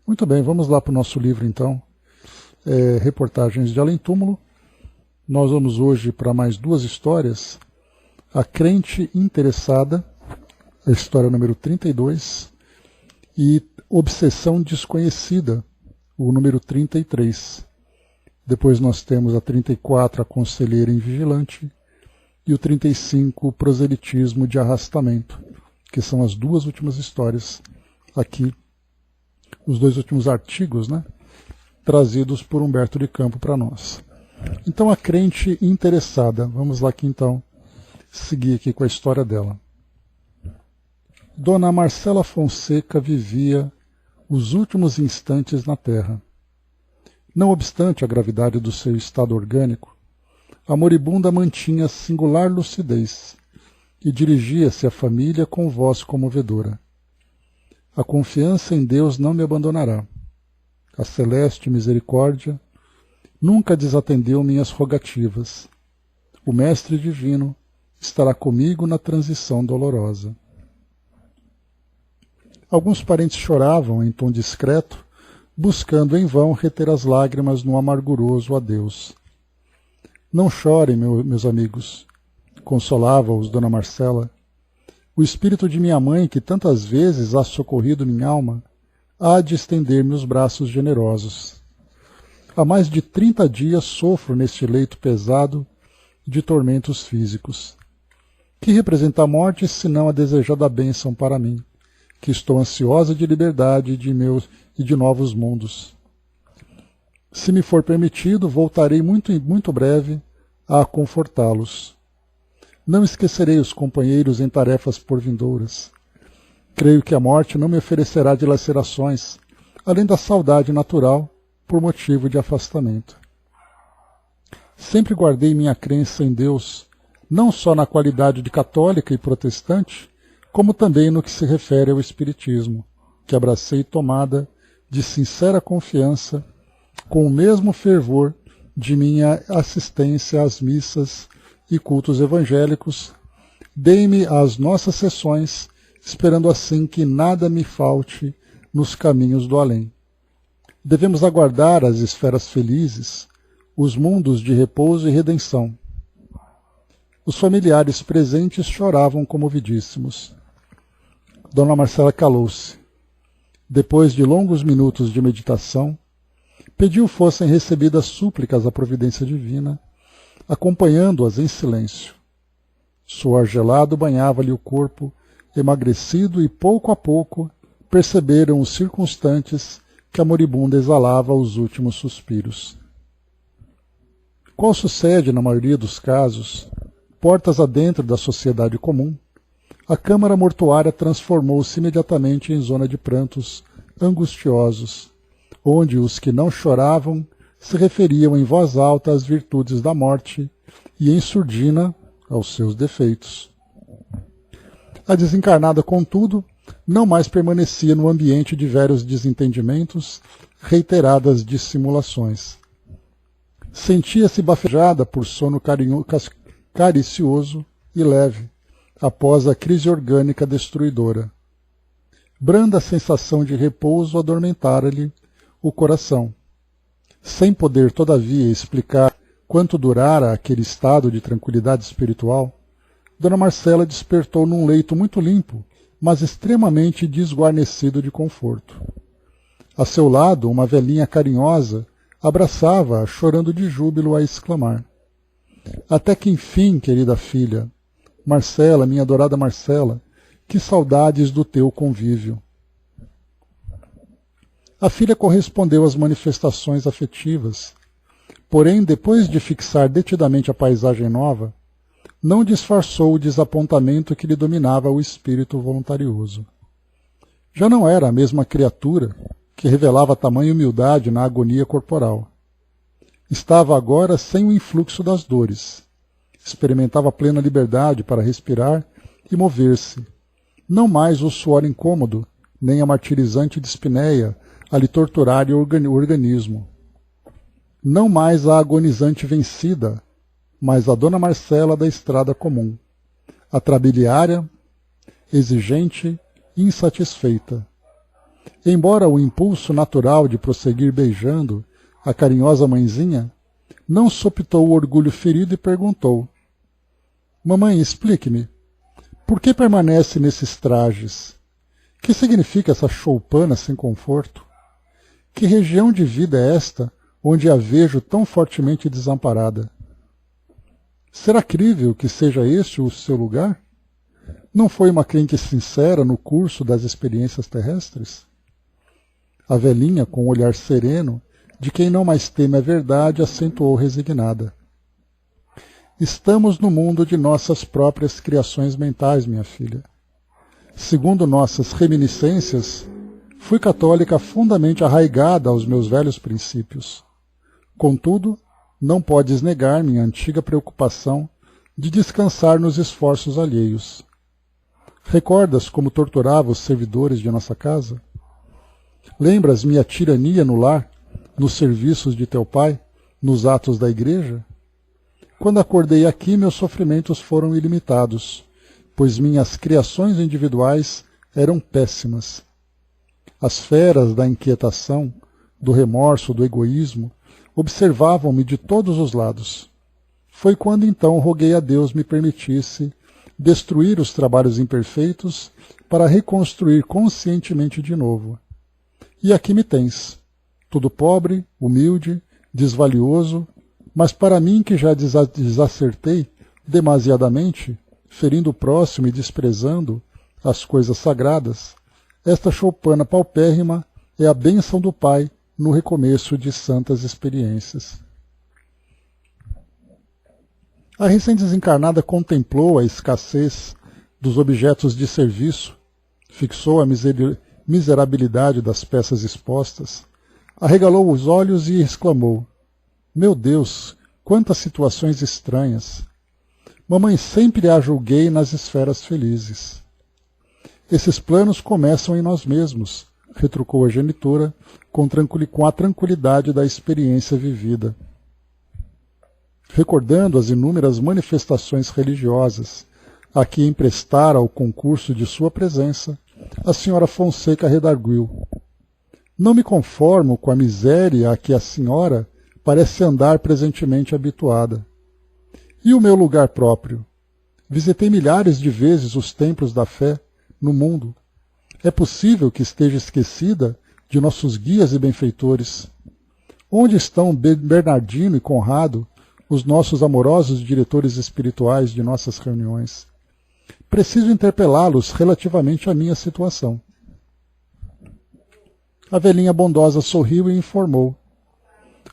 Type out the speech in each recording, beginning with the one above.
Muito bem, vamos lá para o nosso livro então, Reportagens de Além Túmulo. Nós vamos hoje para mais duas histórias. A Crente Interessada, a história número 32, e Obsessão Desconhecida, o número 33. Depois nós temos a 34, a Conselheira Invigilante, e o 35, Proselitismo de Arrastamento, que são as duas últimas histórias aqui, os dois últimos artigos, né, trazidos por Humberto de Campos para nós. Então, a Crente Interessada, vamos lá aqui então, seguir aqui com a história dela. Dona Marcela Fonseca vivia os últimos instantes na Terra. Não obstante a gravidade do seu estado orgânico, a moribunda mantinha singular lucidez e dirigia-se à família com voz comovedora. A confiança em Deus não me abandonará. A celeste misericórdia nunca desatendeu minhas rogativas. O Mestre Divino estará comigo na transição dolorosa. Alguns parentes choravam em tom discreto, buscando em vão reter as lágrimas no amarguroso adeus. Não chorem, meus amigos, consolava-os Dona Marcela. O espírito de minha mãe, que tantas vezes ha socorrido minha alma, há de estender-me os braços generosos. Há mais de 30 dias sofro neste leito pesado de tormentos físicos. Que representa a morte, senão a desejada bênção para mim, que estou ansiosa de liberdade e de novos mundos. Se me for permitido, voltarei muito breve a confortá-los. Não esquecerei os companheiros em tarefas porvindouras. Creio que a morte não me oferecerá dilacerações, além da saudade natural por motivo de afastamento. Sempre guardei minha crença em Deus, não só na qualidade de católica e protestante, como também no que se refere ao Espiritismo, que abracei tomada de sincera confiança, com o mesmo fervor de minha assistência às missas e cultos evangélicos. Dei-me às nossas sessões, esperando assim que nada me falte nos caminhos do além. Devemos aguardar as esferas felizes, os mundos de repouso e redenção. Os familiares presentes choravam comovidíssimos. Dona Marcela calou-se. Depois de longos minutos de meditação, pediu fossem recebidas súplicas à providência divina, acompanhando-as em silêncio. Suor gelado banhava-lhe o corpo, emagrecido, e pouco a pouco perceberam os circunstantes que a moribunda exalava os últimos suspiros. Qual sucede na maioria dos casos, portas adentro da sociedade comum, a câmara mortuária transformou-se imediatamente em zona de prantos angustiosos, onde os que não choravam se referiam em voz alta às virtudes da morte e em surdina aos seus defeitos. A desencarnada, contudo, não mais permanecia no ambiente de velhos desentendimentos, reiteradas dissimulações. Sentia-se bafejada por sono caricioso e leve, após a crise orgânica destruidora. Branda sensação de repouso adormentara-lhe o coração. Sem poder, todavia, explicar quanto durara aquele estado de tranquilidade espiritual, Dona Marcela despertou num leito muito limpo, mas extremamente desguarnecido de conforto. A seu lado, uma velhinha carinhosa abraçava-a, chorando de júbilo, a exclamar: "Até que enfim, querida filha! Marcela, minha adorada Marcela, que saudades do teu convívio!" A filha correspondeu às manifestações afetivas, porém, depois de fixar detidamente a paisagem nova, não disfarçou o desapontamento que lhe dominava o espírito voluntarioso. Já não era a mesma criatura que revelava tamanha humildade na agonia corporal. Estava agora sem o influxo das dores. Experimentava plena liberdade para respirar e mover-se. Não mais o suor incômodo, nem a martirizante dispneia a lhe torturar o organismo. Não mais a agonizante vencida, mas a Dona Marcela da estrada comum, atrabiliária, exigente, insatisfeita. embora o impulso natural de prosseguir beijando a carinhosa mãezinha, não sopitou o orgulho ferido e perguntou: Mamãe, explique-me, por que permanece nesses trajes? Que significa essa choupana sem conforto? Que região de vida é esta onde a vejo tão fortemente desamparada? Será crível que seja este o seu lugar? Não foi uma crente sincera no curso das experiências terrestres? A velhinha, com o olhar sereno, de quem não mais teme a verdade, acentuou resignada: Estamos no mundo de nossas próprias criações mentais, minha filha. Segundo nossas reminiscências, fui católica fundamente arraigada aos meus velhos princípios. Contudo, não podes negar minha antiga preocupação de descansar nos esforços alheios. Recordas como torturava os servidores de nossa casa? Lembras minha tirania no lar, nos serviços de teu pai, nos atos da igreja? Quando acordei aqui, meus sofrimentos foram ilimitados, pois minhas criações individuais eram péssimas. As feras da inquietação, do remorso, do egoísmo, observavam-me de todos os lados. Foi quando então roguei a Deus me permitisse destruir os trabalhos imperfeitos para reconstruir conscientemente de novo. E aqui me tens, tudo pobre, humilde, desvalioso, mas para mim que já desacertei demasiadamente, ferindo o próximo e desprezando as coisas sagradas, esta choupana paupérrima é a bênção do Pai no recomeço de santas experiências. A recém-desencarnada contemplou a escassez dos objetos de serviço, fixou a miserabilidade das peças expostas, arregalou os olhos e exclamou: Meu Deus, quantas situações estranhas! Mamãe sempre a julguei nas esferas felizes. Esses planos começam em nós mesmos, retrucou a genitora, com a tranquilidade da experiência vivida. Recordando as inúmeras manifestações religiosas a que emprestara ao concurso de sua presença, a senhora Fonseca redarguiu: Não me conformo com a miséria a que a senhora parece andar presentemente habituada. E o meu lugar próprio? Visitei milhares de vezes os templos da fé no mundo. É possível que esteja esquecida de nossos guias e benfeitores? Onde estão Bernardino e Conrado, os nossos amorosos diretores espirituais de nossas reuniões? Preciso interpelá-los relativamente à minha situação. A velhinha bondosa sorriu e informou: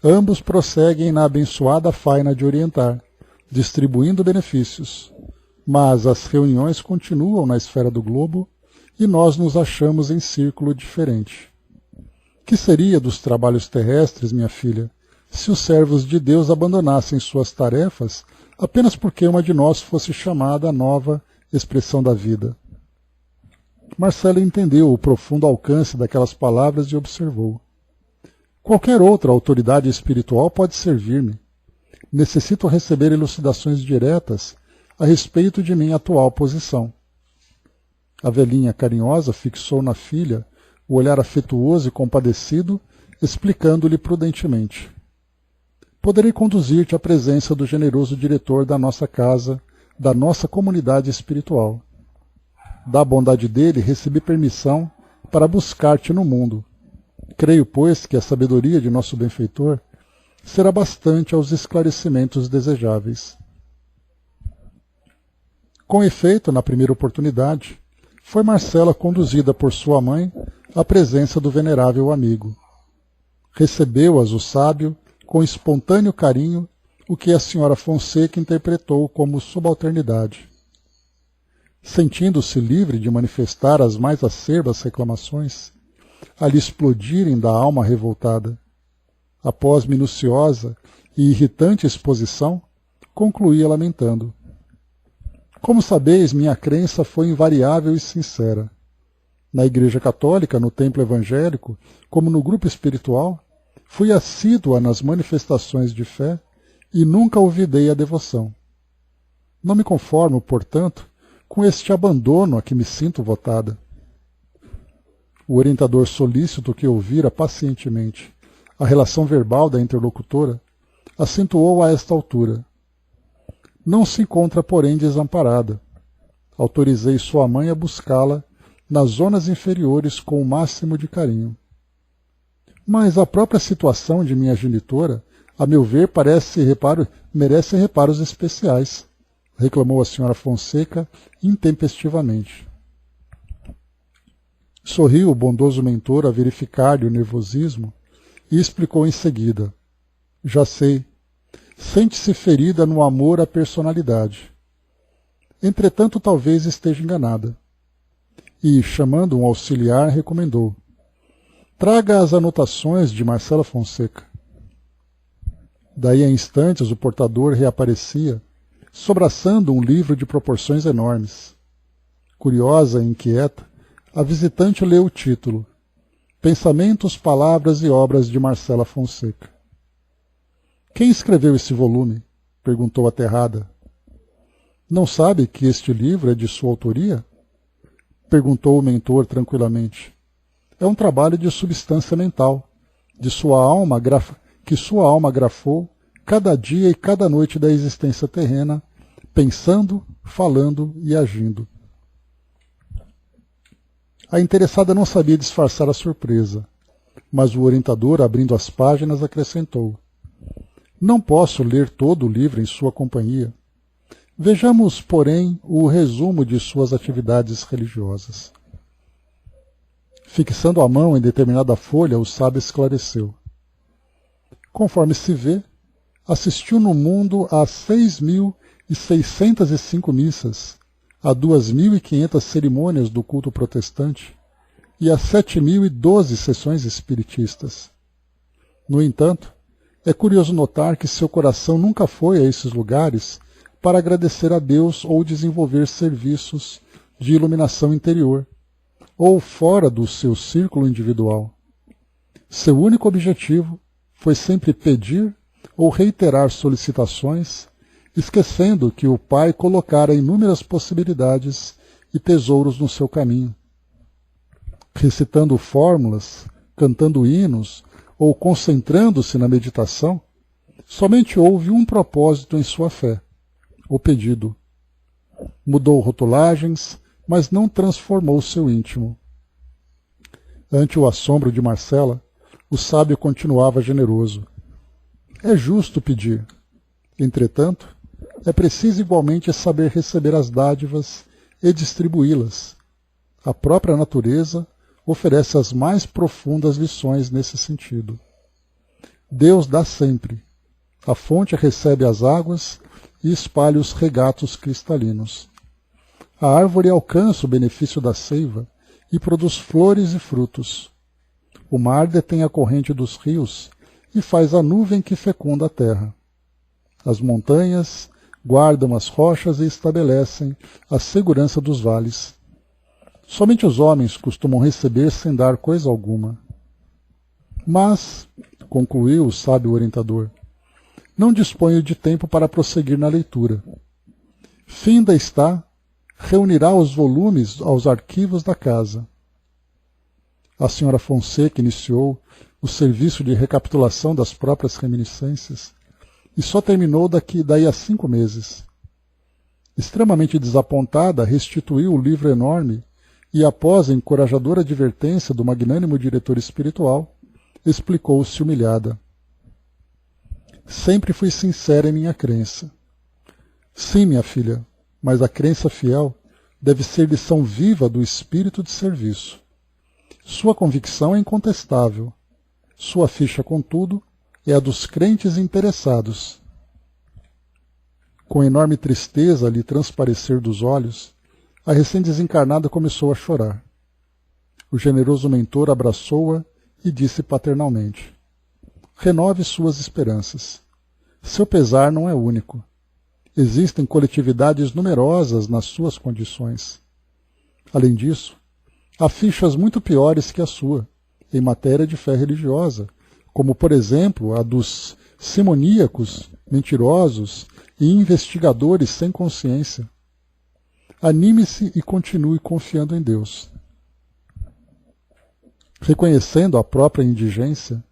Ambos prosseguem na abençoada faina de orientar, distribuindo benefícios, mas as reuniões continuam na esfera do globo e nós nos achamos em círculo diferente. Que seria dos trabalhos terrestres, minha filha, se os servos de Deus abandonassem suas tarefas apenas porque uma de nós fosse chamada a nova expressão da vida? Marcela entendeu o profundo alcance daquelas palavras e observou: Qualquer outra autoridade espiritual pode servir-me. Necessito receber elucidações diretas a respeito de minha atual posição. A velhinha carinhosa fixou na filha o olhar afetuoso e compadecido, explicando-lhe prudentemente: Poderei conduzir-te à presença do generoso diretor da nossa casa, da nossa comunidade espiritual. Da bondade dele recebi permissão para buscar-te no mundo. Creio, pois, que a sabedoria de nosso benfeitor será bastante aos esclarecimentos desejáveis. Com efeito, na primeira oportunidade, foi Marcela conduzida por sua mãe à presença do venerável amigo. Recebeu-as o sábio com espontâneo carinho, o que a senhora Fonseca interpretou como subalternidade. Sentindo-se livre de manifestar as mais acerbas reclamações, a lhe explodirem da alma revoltada, após minuciosa e irritante exposição, concluía lamentando: Como sabeis, minha crença foi invariável e sincera. Na Igreja Católica, no templo evangélico, como no grupo espiritual, fui assídua nas manifestações de fé e nunca olvidei a devoção. Não me conformo, portanto, com este abandono a que me sinto votada. O orientador solícito que ouvira pacientemente a relação verbal da interlocutora acentuou a esta altura. Não se encontra, porém, desamparada. Autorizei sua mãe a buscá-la nas zonas inferiores com o máximo de carinho. Mas a própria situação de minha genitora, a meu ver, merece reparos especiais, reclamou a senhora Fonseca intempestivamente. Sorriu o bondoso mentor a verificar-lhe o nervosismo e explicou em seguida. Já sei. Sente-se ferida no amor à personalidade. Entretanto, talvez esteja enganada. E, chamando um auxiliar, recomendou. Traga as anotações de Marcela Fonseca. Daí a instantes o portador reaparecia, sobraçando um livro de proporções enormes. Curiosa e inquieta, a visitante leu o título Pensamentos, Palavras e Obras de Marcela Fonseca. Quem escreveu esse volume? Perguntou aterrada. Não sabe que este livro é de sua autoria? Perguntou o mentor tranquilamente. É um trabalho de substância mental, que sua alma grafou cada dia e cada noite da existência terrena, pensando, falando e agindo. A interessada não sabia disfarçar a surpresa, mas o orientador, abrindo as páginas, acrescentou. Não posso ler todo o livro em sua companhia. Vejamos, porém, o resumo de suas atividades religiosas. Fixando a mão em determinada folha, o sábio esclareceu. Conforme se vê, assistiu no mundo a 6.605 missas, a 2.500 cerimônias do culto protestante e a 7.012 sessões espiritistas. No entanto, é curioso notar que seu coração nunca foi a esses lugares para agradecer a Deus ou desenvolver serviços de iluminação interior, ou fora do seu círculo individual. Seu único objetivo foi sempre pedir ou reiterar solicitações, esquecendo que o Pai colocara inúmeras possibilidades e tesouros no seu caminho. Recitando fórmulas, cantando hinos ou concentrando-se na meditação, somente houve um propósito em sua fé, o pedido. Mudou rotulagens, mas não transformou seu íntimo. Ante o assombro de Marcela, o sábio continuava generoso. É justo pedir. Entretanto, é preciso igualmente saber receber as dádivas e distribuí-las. A própria natureza oferece as mais profundas lições nesse sentido. Deus dá sempre. A fonte recebe as águas e espalha os regatos cristalinos. A árvore alcança o benefício da seiva e produz flores e frutos. O mar detém a corrente dos rios e faz a nuvem que fecunda a terra. As montanhas guardam as rochas e estabelecem a segurança dos vales. Somente os homens costumam receber sem dar coisa alguma. Mas, concluiu o sábio orientador, não disponho de tempo para prosseguir na leitura. Finda está, reunirá os volumes aos arquivos da casa. A senhora Fonseca iniciou o serviço de recapitulação das próprias reminiscências e só terminou daí a 5 meses. Extremamente desapontada, restituiu o livro enorme e, após a encorajadora advertência do magnânimo diretor espiritual, explicou-se humilhada. Sempre fui sincera em minha crença. Sim, minha filha, mas a crença fiel deve ser lição viva do espírito de serviço. Sua convicção é incontestável. Sua ficha, contudo, é a dos crentes interessados. Com enorme tristeza a lhe transparecer dos olhos, a recém-desencarnada começou a chorar. O generoso mentor abraçou-a e disse paternalmente, renove suas esperanças. Seu pesar não é único. Existem coletividades numerosas nas suas condições. Além disso, há fichas muito piores que a sua, em matéria de fé religiosa, como, por exemplo, a dos simoníacos, mentirosos e investigadores sem consciência. Anime-se e continue confiando em Deus. Reconhecendo a própria indigência,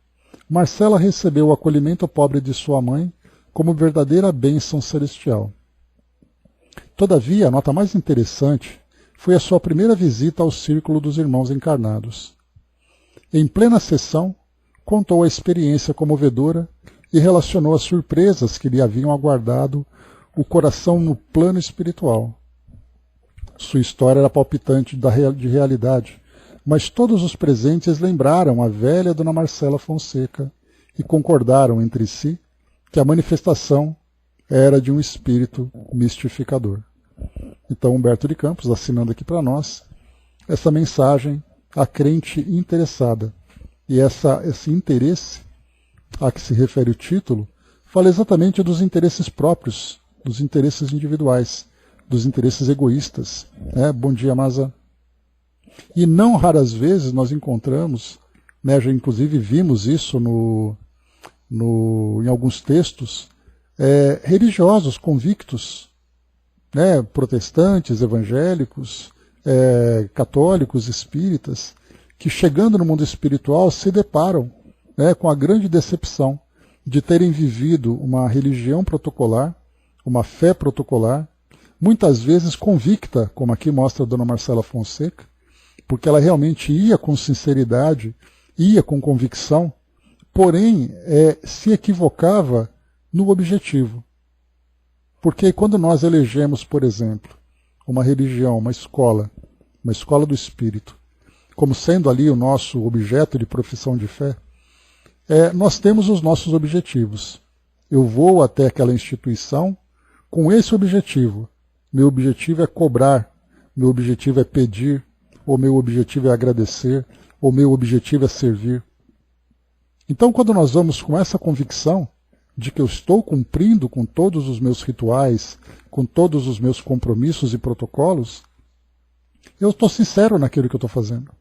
Marcela recebeu o acolhimento pobre de sua mãe como verdadeira bênção celestial. Todavia, a nota mais interessante foi a sua primeira visita ao círculo dos irmãos encarnados. Em plena sessão, contou a experiência comovedora e relacionou as surpresas que lhe haviam aguardado o coração no plano espiritual. Sua história era palpitante de realidade, mas todos os presentes lembraram a velha Dona Marcela Fonseca e concordaram entre si que a manifestação era de um espírito mistificador. Então, Humberto de Campos, assinando aqui para nós, essa mensagem à crente interessada. E esse interesse a que se refere o título fala exatamente dos interesses próprios, dos interesses individuais, dos interesses egoístas. Bom dia, Maza. E não raras vezes nós encontramos, já inclusive vimos isso em alguns textos, religiosos convictos, protestantes, evangélicos, católicos, espíritas, que chegando no mundo espiritual se deparam com a grande decepção de terem vivido uma religião protocolar, uma fé protocolar, muitas vezes convicta, como aqui mostra a Dona Marcela Fonseca, porque ela realmente ia com sinceridade, ia com convicção, porém se equivocava no objetivo. Porque quando nós elegemos, por exemplo, uma religião, uma escola do espírito, como sendo ali o nosso objeto de profissão de fé, nós temos os nossos objetivos. Eu vou até aquela instituição com esse objetivo. Meu objetivo é cobrar, meu objetivo é pedir, ou meu objetivo é agradecer, ou meu objetivo é servir. Então, quando nós vamos com essa convicção de que eu estou cumprindo com todos os meus rituais, com todos os meus compromissos e protocolos, eu estou sincero naquilo que eu estou fazendo.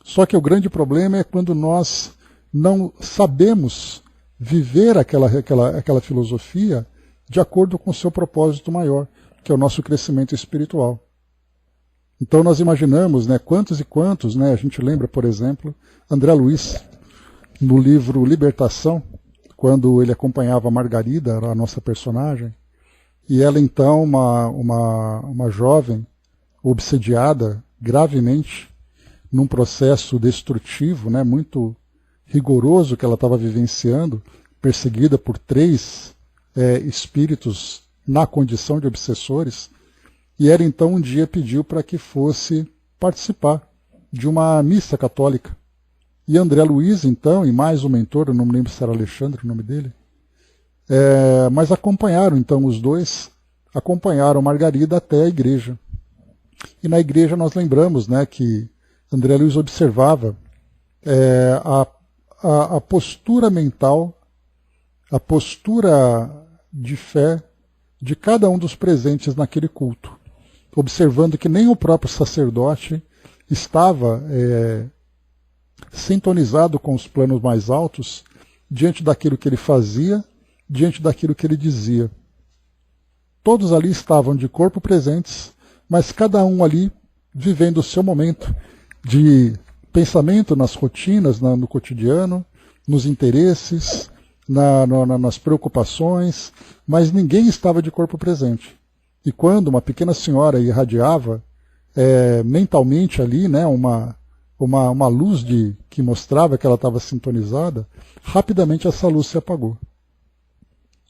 Só que o grande problema é quando nós não sabemos viver aquela filosofia de acordo com o seu propósito maior, que é o nosso crescimento espiritual. Então nós imaginamos quantos e quantos, a gente lembra, por exemplo, André Luiz, no livro Libertação, quando ele acompanhava a Margarida, a nossa personagem, e ela então, uma jovem obsediada gravemente num processo destrutivo, muito rigoroso que ela estava vivenciando, perseguida por 3 espíritos na condição de obsessores, e ela então um dia pediu para que fosse participar de uma missa católica. E André Luiz, então, e mais um mentor, eu não me lembro se era Alexandre o nome dele, mas acompanharam, então, os dois, acompanharam Margarida até a igreja. E na igreja nós lembramos que André Luiz observava a postura mental, a postura de fé de cada um dos presentes naquele culto, observando que nem o próprio sacerdote estava sintonizado com os planos mais altos diante daquilo que ele fazia, diante daquilo que ele dizia. Todos ali estavam de corpo presentes, mas cada um ali vivendo o seu momento de pensamento nas rotinas, no cotidiano, nos interesses, nas preocupações, mas ninguém estava de corpo presente. E quando uma pequena senhora irradiava mentalmente ali uma luz que mostrava que ela estava sintonizada, rapidamente essa luz se apagou.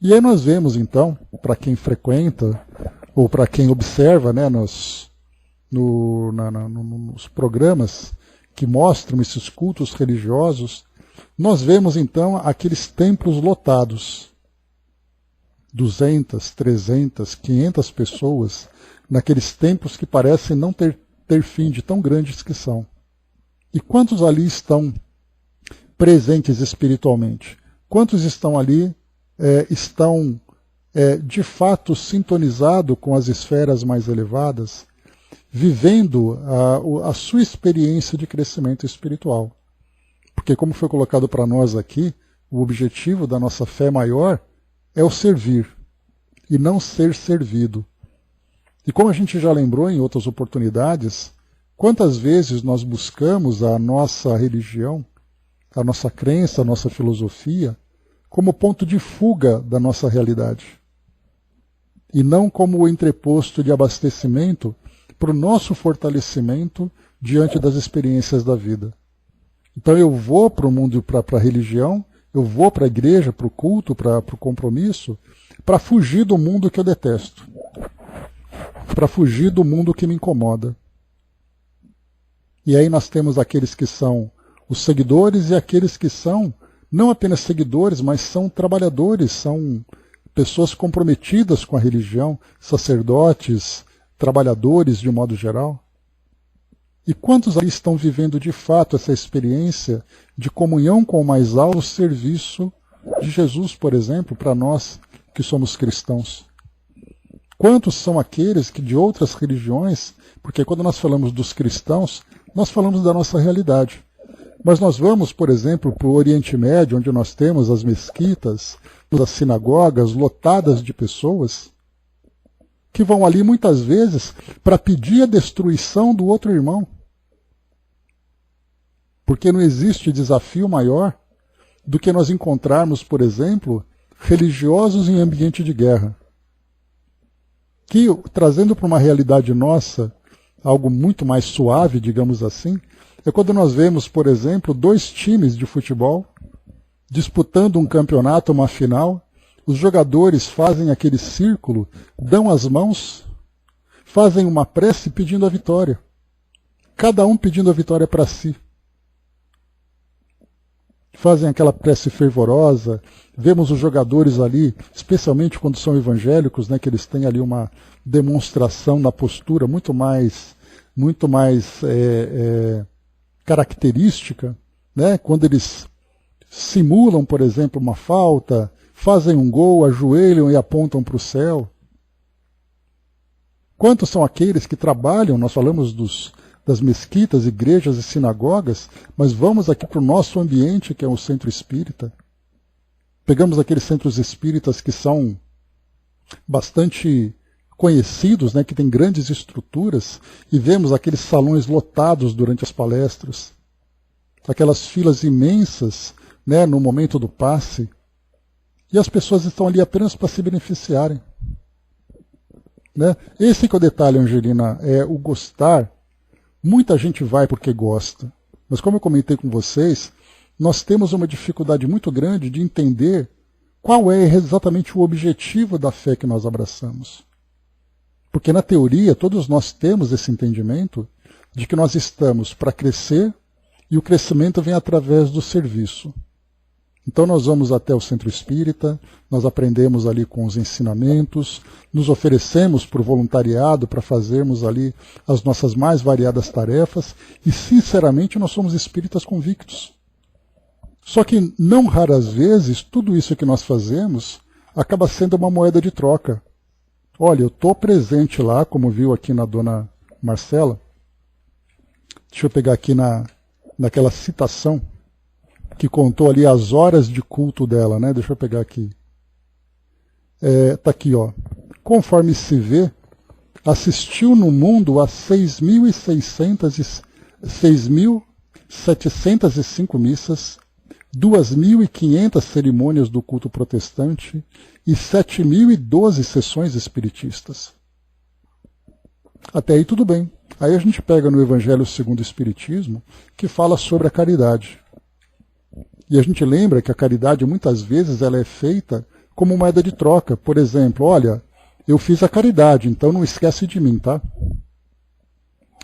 E aí nós vemos então, para quem frequenta, ou para quem observa nos programas que mostram esses cultos religiosos, nós vemos então aqueles templos lotados. 200, 300, 500 pessoas naqueles templos que parecem não ter fim de tão grandes que são. E quantos ali estão presentes espiritualmente? Quantos estão ali, estão de fato sintonizados com as esferas mais elevadas, vivendo a sua experiência de crescimento espiritual? Porque, como foi colocado para nós aqui, o objetivo da nossa fé maior é o servir, e não ser servido. E como a gente já lembrou em outras oportunidades, Quantas vezes nós buscamos a nossa religião, a nossa crença, a nossa filosofia, como ponto de fuga da nossa realidade, e não como o entreposto de abastecimento para o nosso fortalecimento diante das experiências da vida. Então eu vou para o mundo, para a religião, eu vou para a igreja, para o culto, para o compromisso, para fugir do mundo que eu detesto, para fugir do mundo que me incomoda. E aí nós temos aqueles que são os seguidores e aqueles que são não apenas seguidores, mas são trabalhadores, são pessoas comprometidas com a religião, sacerdotes, trabalhadores de um modo geral. E quantos ali estão vivendo de fato essa experiência de comunhão com o mais alto, o serviço de Jesus, por exemplo, para nós que somos cristãos? Quantos são aqueles que de outras religiões, porque quando nós falamos dos cristãos, nós falamos da nossa realidade. Mas nós vamos, por exemplo, para o Oriente Médio, onde nós temos as mesquitas, as sinagogas lotadas de pessoas, que vão ali muitas vezes para pedir a destruição do outro irmão. Porque não existe desafio maior do que nós encontrarmos, por exemplo, religiosos em ambiente de guerra. Que, trazendo para uma realidade nossa, algo muito mais suave, digamos assim, é quando nós vemos, por exemplo, dois times de futebol disputando um campeonato, uma final, os jogadores fazem aquele círculo, dão as mãos, fazem uma prece pedindo a vitória. Cada um pedindo a vitória para si. Fazem aquela prece fervorosa, vemos os jogadores ali, especialmente quando são evangélicos, né, que eles têm ali uma demonstração na postura muito mais característica, né, quando eles simulam, por exemplo, uma falta, fazem um gol, ajoelham e apontam para o céu. Quantos são aqueles que trabalham, nós falamos das mesquitas, igrejas e sinagogas, mas vamos aqui para o nosso ambiente, que é o centro espírita. Pegamos aqueles centros espíritas que são bastante conhecidos, né, que têm grandes estruturas, e vemos aqueles salões lotados durante as palestras, aquelas filas imensas, né, no momento do passe, e as pessoas estão ali apenas para se beneficiarem. Né? Esse que é o detalhe, Angelina, é o gostar. Muita gente vai porque gosta, mas como eu comentei com vocês, nós temos uma dificuldade muito grande de entender qual é exatamente o objetivo da fé que nós abraçamos. Porque na teoria todos nós temos esse entendimento de que nós estamos para crescer e o crescimento vem através do serviço. Então nós vamos até o centro espírita, nós aprendemos ali com os ensinamentos, nos oferecemos por voluntariado para fazermos ali as nossas mais variadas tarefas e, sinceramente, nós somos espíritas convictos. Só que, não raras vezes, tudo isso que nós fazemos acaba sendo uma moeda de troca. Olha, eu estou presente lá, como viu aqui na dona Marcela. Deixa eu pegar aqui naquela citação que contou ali as horas de culto dela, né? Deixa eu pegar aqui. Tá aqui, ó. Conforme se vê, assistiu no mundo a 6.705 missas, 2.500 cerimônias do culto protestante e 7.012 sessões espiritistas. Até aí tudo bem. Aí a gente pega no Evangelho segundo o Espiritismo, que fala sobre a caridade. E a gente lembra que a caridade muitas vezes ela é feita como moeda de troca. Por exemplo, olha, eu fiz a caridade, então não esquece de mim, tá?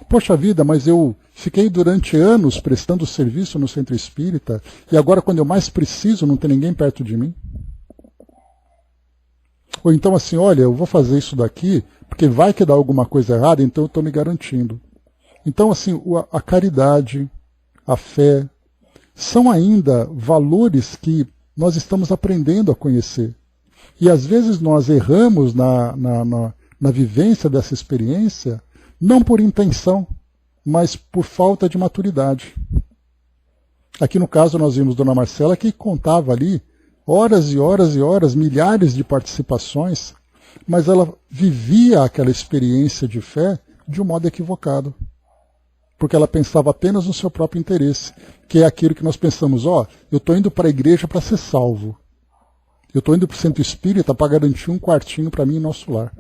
Poxa vida, mas eu fiquei durante anos prestando serviço no centro espírita e agora quando eu mais preciso não tem ninguém perto de mim? Ou então assim, olha, eu vou fazer isso daqui porque vai que dá alguma coisa errada, então eu estou me garantindo. Então assim, a caridade, a fé, são ainda valores que nós estamos aprendendo a conhecer. E às vezes nós erramos na vivência dessa experiência, não por intenção, mas por falta de maturidade. Aqui no caso nós vimos Dona Marcela que contava ali horas e horas e horas, milhares de participações, mas ela vivia aquela experiência de fé de um modo equivocado. porque ela pensava apenas no seu próprio interesse, que é aquilo que nós pensamos, eu estou indo para a igreja para ser salvo. Eu estou indo para o centro espírita para garantir um quartinho para mim em nosso lar.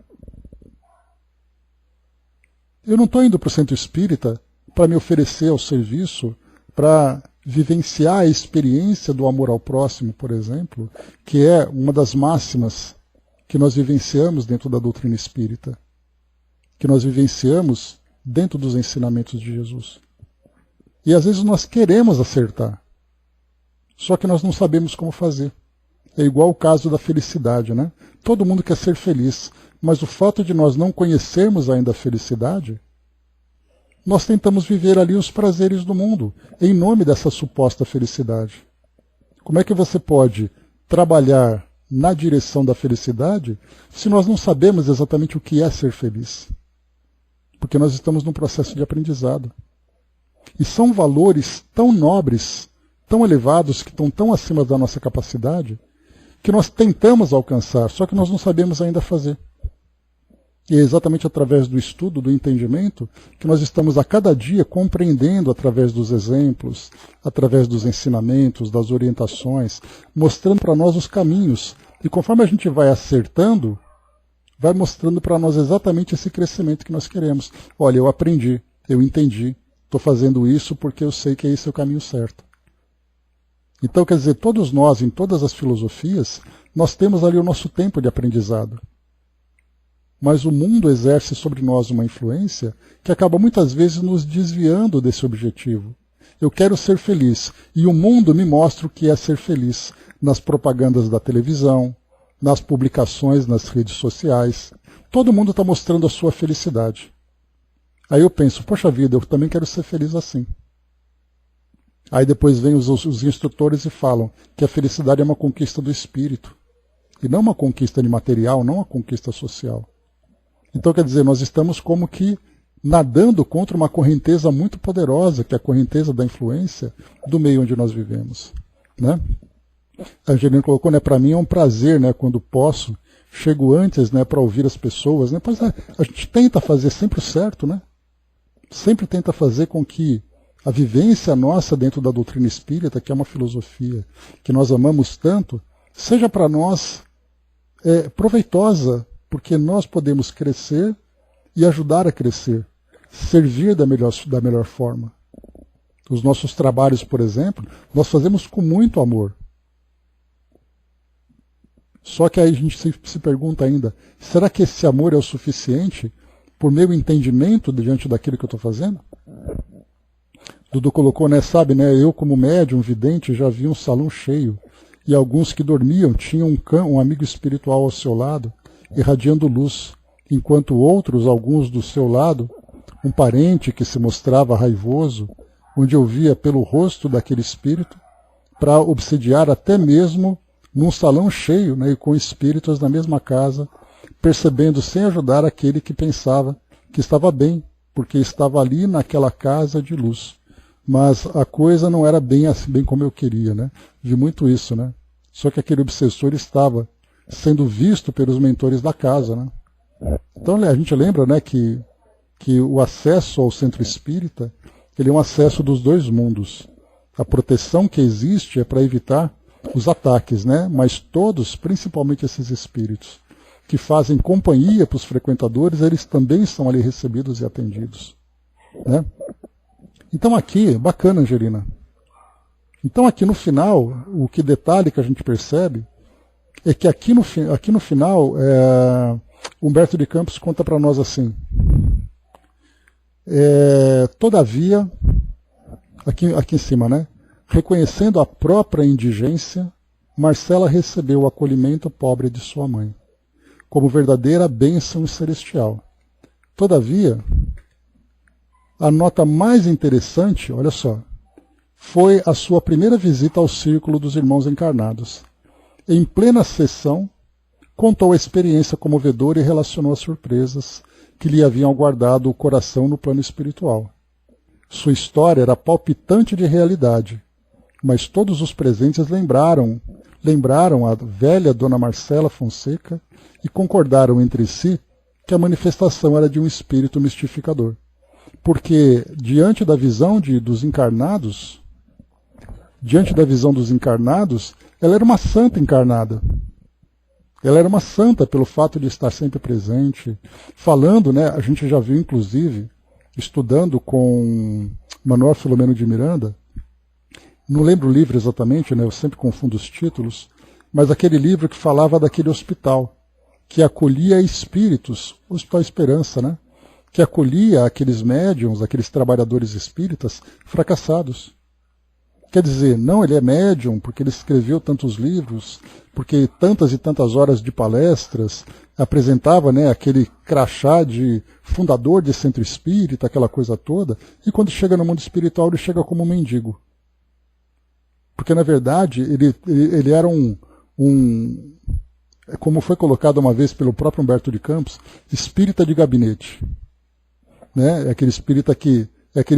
Eu não estou indo para o centro espírita para me oferecer ao serviço, para vivenciar a experiência do amor ao próximo, por exemplo, que é uma das máximas que nós vivenciamos dentro da doutrina espírita, que nós vivenciamos dentro dos ensinamentos de Jesus. E às vezes nós queremos acertar, só que nós não sabemos como fazer. É igual o caso da felicidade, né? Todo mundo quer ser feliz, mas o fato de nós não conhecermos ainda a felicidade, nós tentamos viver ali os prazeres do mundo, em nome dessa suposta felicidade. Como é que você pode trabalhar na direção da felicidade se nós não sabemos exatamente o que é ser feliz? Porque nós estamos num processo de aprendizado. E são valores tão nobres, tão elevados, que estão tão acima da nossa capacidade, que nós tentamos alcançar, só que nós não sabemos ainda fazer. E é exatamente através do estudo, do entendimento, que nós estamos a cada dia compreendendo através dos exemplos, através dos ensinamentos, das orientações, mostrando para nós os caminhos. E conforme a gente vai acertando, vai mostrando para nós exatamente esse crescimento que nós queremos. Olha, eu aprendi, eu entendi, estou fazendo isso porque eu sei que esse é o caminho certo. Então, quer dizer, todos nós, em todas as filosofias, nós temos ali o nosso tempo de aprendizado. Mas o mundo exerce sobre nós uma influência que acaba muitas vezes nos desviando desse objetivo. Eu quero ser feliz, e o mundo me mostra o que é ser feliz nas propagandas da televisão, nas publicações nas redes sociais. Todo mundo está mostrando a sua felicidade. Aí eu penso, poxa vida, eu também quero ser feliz assim. Aí depois vêm os instrutores e falam que a felicidade é uma conquista do espírito, e não uma conquista de material, não uma conquista social. Então, quer dizer, nós estamos como que nadando contra uma correnteza muito poderosa, que é a correnteza da influência do meio onde nós vivemos. Né? A Angelina colocou, né, para mim é um prazer, né, quando posso, chego antes, né, para ouvir as pessoas. Né, pois a gente tenta fazer sempre o certo, né? Sempre tenta fazer com que a vivência nossa dentro da doutrina espírita, que é uma filosofia que nós amamos tanto, seja para nós proveitosa, porque nós podemos crescer e ajudar a crescer, servir da melhor forma. Os nossos trabalhos, por exemplo, nós fazemos com muito amor. Só que aí a gente se pergunta ainda, será que esse amor é o suficiente por meu entendimento diante daquilo que eu estou fazendo? Dudu colocou, né, sabe, né, eu como médium, vidente, já vi um salão cheio, e alguns que dormiam tinham um amigo espiritual ao seu lado, irradiando luz, enquanto outros, alguns do seu lado, um parente que se mostrava raivoso, onde eu via pelo rosto daquele espírito, para obsediar até mesmo num salão cheio, né, e com espíritos na mesma casa, percebendo sem ajudar aquele que pensava que estava bem, porque estava ali naquela casa de luz. Mas a coisa não era bem assim, bem como eu queria, né? Vi muito isso, né? Só que aquele obsessor estava sendo visto pelos mentores da casa, né? Então a gente lembra, né, que o acesso ao centro espírita, ele é um acesso dos dois mundos. A proteção que existe é para evitar os ataques, né? Mas todos, principalmente esses espíritos, que fazem companhia para os frequentadores, eles também são ali recebidos e atendidos, né? Então aqui, bacana, Angelina. Então aqui no final, o que detalhe que a gente percebe é que aqui no final, Humberto de Campos conta para nós assim, todavia, aqui em cima, né? Reconhecendo a própria indigência, Marcela recebeu o acolhimento pobre de sua mãe, como verdadeira bênção celestial. Todavia, a nota mais interessante, olha só, foi a sua primeira visita ao Círculo dos Irmãos Encarnados. Em plena sessão, contou a experiência comovedora e relacionou as surpresas que lhe haviam aguardado o coração no plano espiritual. Sua história era palpitante de realidade, mas todos os presentes lembraram a velha Dona Marcela Fonseca e concordaram entre si que a manifestação era de um espírito mistificador. Porque diante da visão dos encarnados, ela era uma santa encarnada. Ela era uma santa pelo fato de estar sempre presente, falando, né? A gente já viu, inclusive, estudando com Manuel Filomeno de Miranda, não lembro o livro exatamente, né? Eu sempre confundo os títulos, mas aquele livro que falava daquele hospital, que acolhia espíritos, o Hospital Esperança, né? Que acolhia aqueles médiums, aqueles trabalhadores espíritas fracassados. Quer dizer, não, ele é médium porque ele escreveu tantos livros, porque tantas e tantas horas de palestras, apresentava, né, aquele crachá de fundador de centro espírita, aquela coisa toda, e quando chega no mundo espiritual ele chega como um mendigo. Porque, na verdade, ele era como foi colocado uma vez pelo próprio Humberto de Campos, espírita de gabinete. Né? É aquele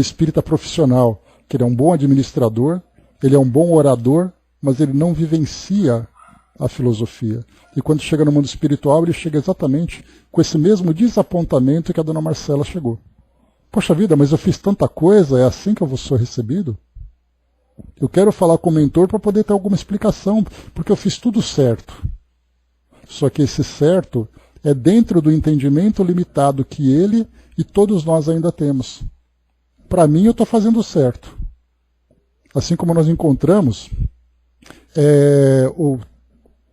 espírita profissional, que ele é um bom administrador, ele é um bom orador, mas ele não vivencia a filosofia. E quando chega no mundo espiritual, ele chega exatamente com esse mesmo desapontamento que a dona Marcela chegou. Poxa vida, mas eu fiz tanta coisa, é assim que eu sou recebido? Eu quero falar com o mentor para poder ter alguma explicação, porque eu fiz tudo certo. Só que esse certo é dentro do entendimento limitado que ele e todos nós ainda temos. Para mim, eu estou fazendo certo. Assim como nós encontramos,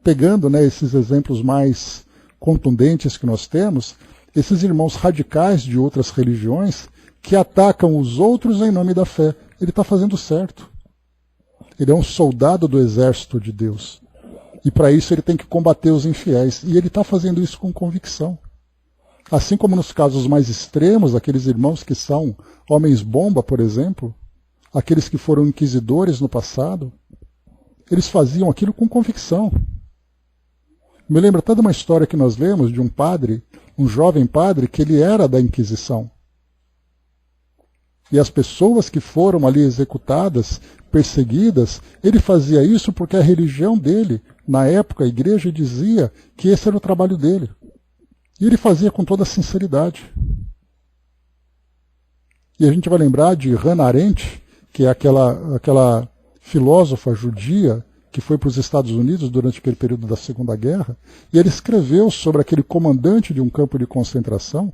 pegando, né, esses exemplos mais contundentes que nós temos, esses irmãos radicais de outras religiões que atacam os outros em nome da fé. Ele está fazendo certo. Ele é um soldado do exército de Deus. E para isso ele tem que combater os infiéis. E ele está fazendo isso com convicção. Assim como nos casos mais extremos, aqueles irmãos que são homens-bomba, por exemplo, aqueles que foram inquisidores no passado, eles faziam aquilo com convicção. Me lembra até de uma história que nós lemos de um padre, um jovem padre, que ele era da Inquisição. E as pessoas que foram ali executadas, perseguidas, ele fazia isso porque a religião dele, na época a igreja dizia que esse era o trabalho dele. E ele fazia com toda sinceridade. E a gente vai lembrar de Hannah Arendt, que é aquela filósofa judia que foi para os Estados Unidos durante aquele período da Segunda Guerra, e ele escreveu sobre aquele comandante de um campo de concentração.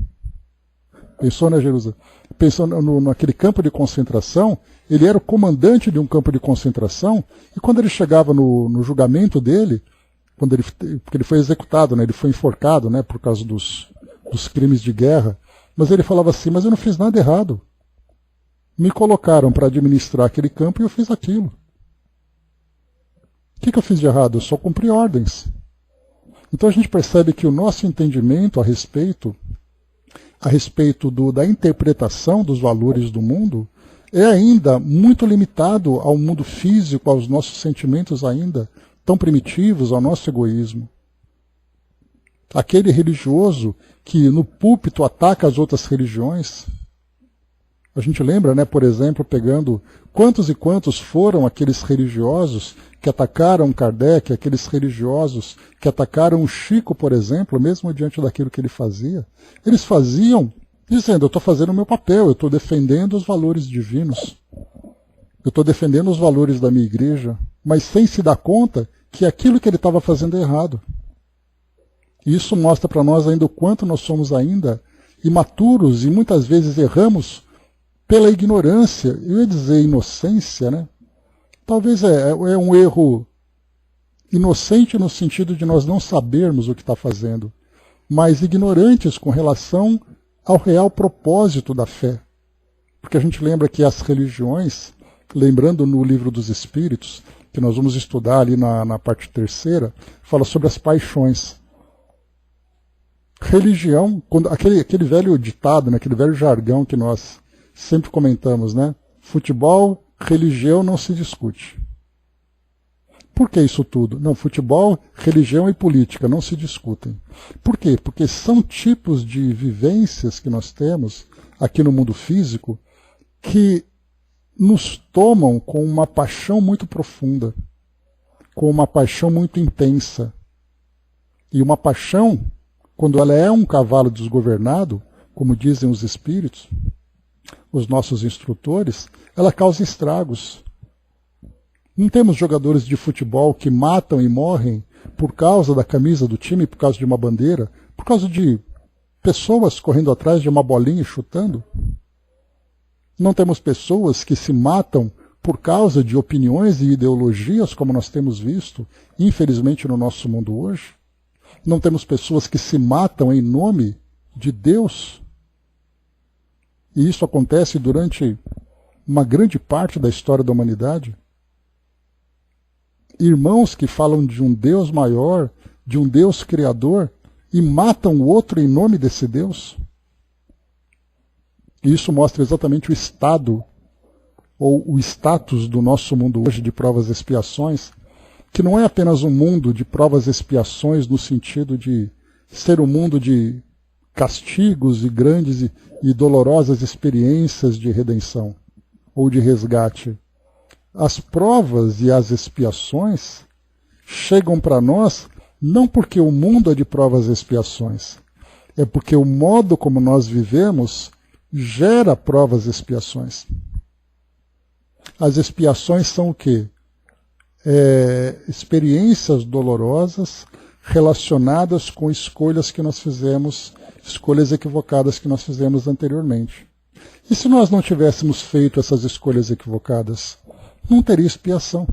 Pensou, né, Jerusa? Pensou naquele campo de concentração, ele era o comandante de um campo de concentração, e quando ele chegava no julgamento dele, porque ele foi executado, né, ele foi enforcado, né, por causa dos crimes de guerra, mas ele falava assim, mas eu não fiz nada errado. Me colocaram para administrar aquele campo e eu fiz aquilo. O que eu fiz de errado? Eu só cumpri ordens. Então a gente percebe que o nosso entendimento a respeito da interpretação dos valores do mundo é ainda muito limitado ao mundo físico, aos nossos sentimentos ainda tão primitivos, ao nosso egoísmo. Aquele religioso que no púlpito ataca as outras religiões. A gente lembra, né, por exemplo, pegando quantos e quantos foram aqueles religiosos que atacaram Kardec, aqueles religiosos que atacaram o Chico, por exemplo, mesmo diante daquilo que ele fazia. Eles faziam dizendo, eu estou fazendo o meu papel, eu estou defendendo os valores divinos, eu estou defendendo os valores da minha igreja, mas sem se dar conta que aquilo que ele estava fazendo é errado. E isso mostra para nós ainda o quanto nós somos ainda imaturos e muitas vezes erramos pela ignorância. Eu ia dizer inocência, né? Talvez é um erro inocente no sentido de nós não sabermos o que está fazendo, mas ignorantes com relação ao real propósito da fé. Porque a gente lembra que as religiões, lembrando no Livro dos Espíritos, que nós vamos estudar ali na parte 3ª, fala sobre as paixões. Religião, aquele velho ditado, né, aquele velho jargão que nós sempre comentamos, né? Futebol, religião não se discute. Por que isso tudo? Não, futebol, religião e política não se discutem. Por quê? Porque são tipos de vivências que nós temos aqui no mundo físico que nos tomam com uma paixão muito profunda, com uma paixão muito intensa. E uma paixão, quando ela é um cavalo desgovernado, como dizem os espíritos, os nossos instrutores, ela causa estragos. Não temos jogadores de futebol que matam e morrem por causa da camisa do time, por causa de uma bandeira, por causa de pessoas correndo atrás de uma bolinha e chutando. Não temos pessoas que se matam por causa de opiniões e ideologias, como nós temos visto, infelizmente, no nosso mundo hoje. Não temos pessoas que se matam em nome de Deus. E isso acontece durante uma grande parte da história da humanidade. Irmãos que falam de um Deus maior, de um Deus criador, e matam o outro em nome desse Deus. E isso mostra exatamente o estado, ou o status do nosso mundo hoje de provas e expiações, que não é apenas um mundo de provas e expiações no sentido de ser um mundo de castigos e grandes e dolorosas experiências de redenção ou de resgate. As provas e as expiações chegam para nós não porque o mundo é de provas e expiações, é porque o modo como nós vivemos gera provas e expiações. As expiações são o quê? Experiências dolorosas relacionadas com escolhas que nós fizemos, escolhas equivocadas que nós fizemos anteriormente. E se nós não tivéssemos feito essas escolhas equivocadas? Não teria expiação.